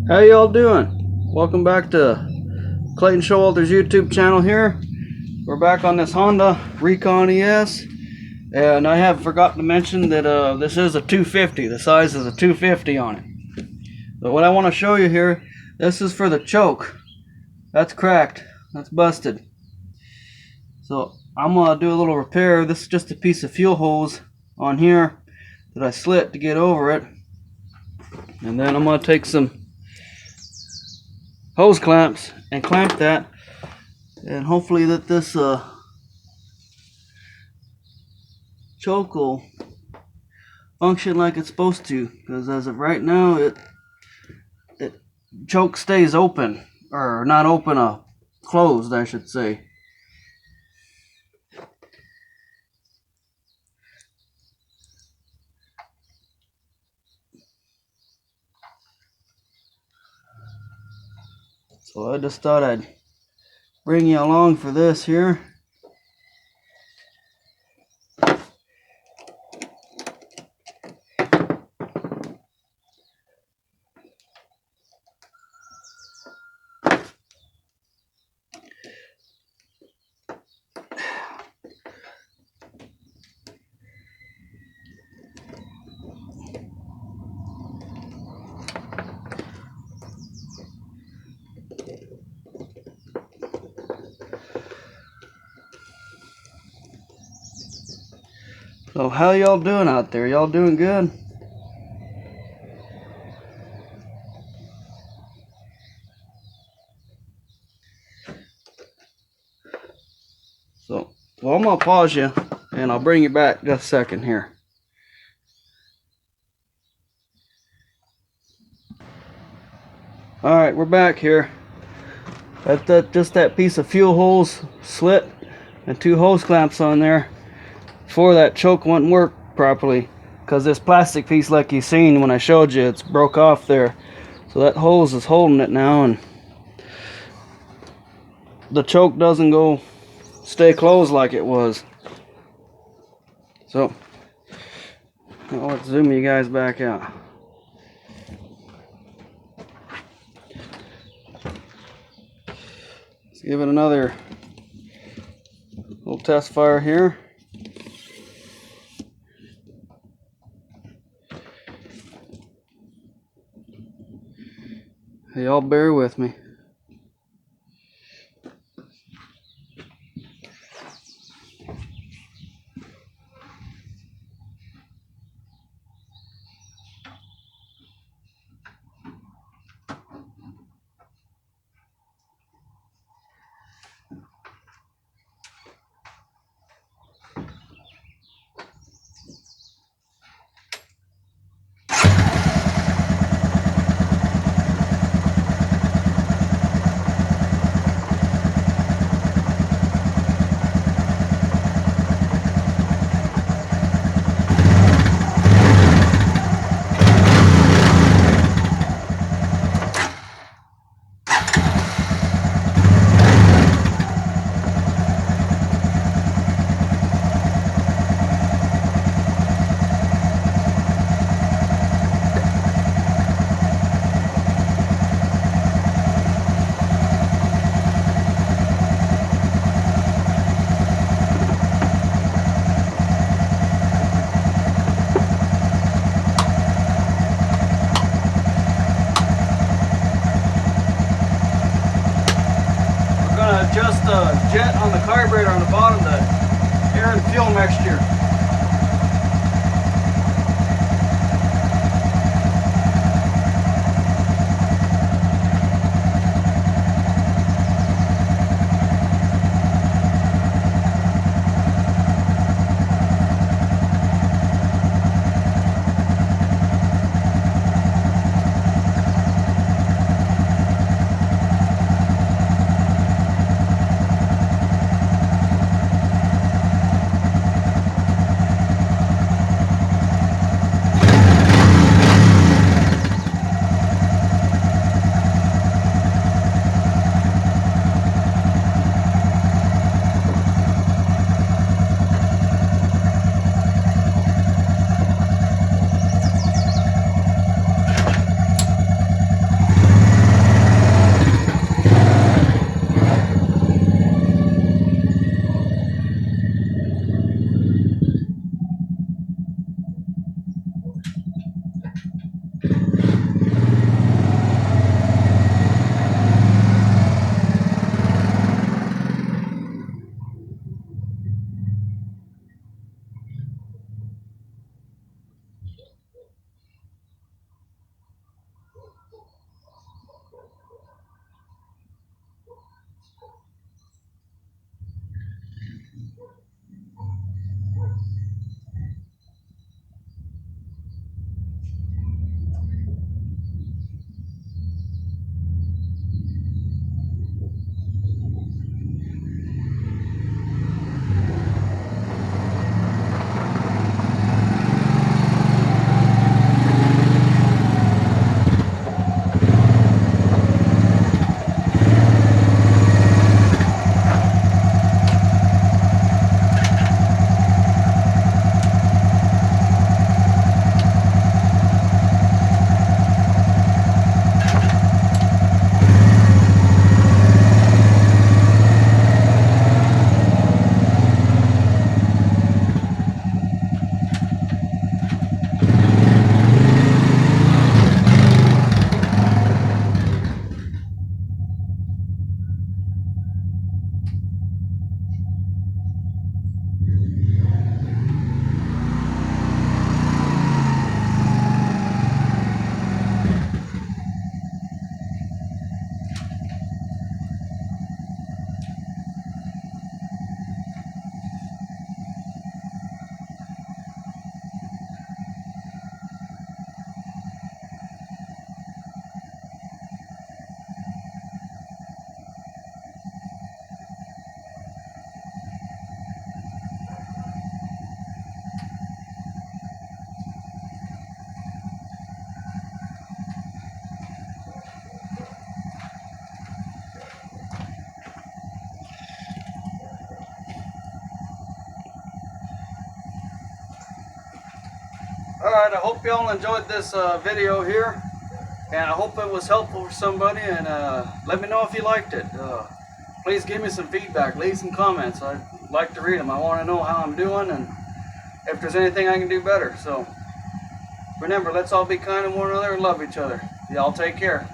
How y'all doing? Welcome back to Clayton Showalter's YouTube channel here. We're back on this Honda Recon ES. And I have forgotten to mention that this is a 250. The size is a 250 on it. But what I want to show you here, this is for the choke. That's cracked. That's busted. So I'm going to do a little repair. This is just a piece of fuel hose on here that I slit to get over it. And then I'm going to take some hose clamps and clamp that, and hopefully that this choke will function like it's supposed to, because as of right now it choke stays open, or not open, closed I should say. So I just thought I'd bring you along for this here. So how y'all doing out there? Y'all doing good? So, well, I'm gonna pause you and I'll bring you back just a second here. Alright, we're back here. Just that piece of fuel hose slit and two hose clamps on there. Before that choke wouldn't work properly, because this plastic piece, like you seen when I showed you, it's broke off there. So that hose is holding it now, and the choke doesn't stay closed like it was. So let's zoom you guys back out. Let's give it another little test fire here. Hey, y'all bear with me. Adjust the jet on the carburetor on the bottom, the air and fuel mixture. Alright, I hope y'all enjoyed this video here, and I hope it was helpful for somebody, and let me know if you liked it. Please give me some feedback, leave some comments. I'd like to read them. I want to know how I'm doing and if there's anything I can do better. So remember, let's all be kind to one another and love each other. Y'all take care.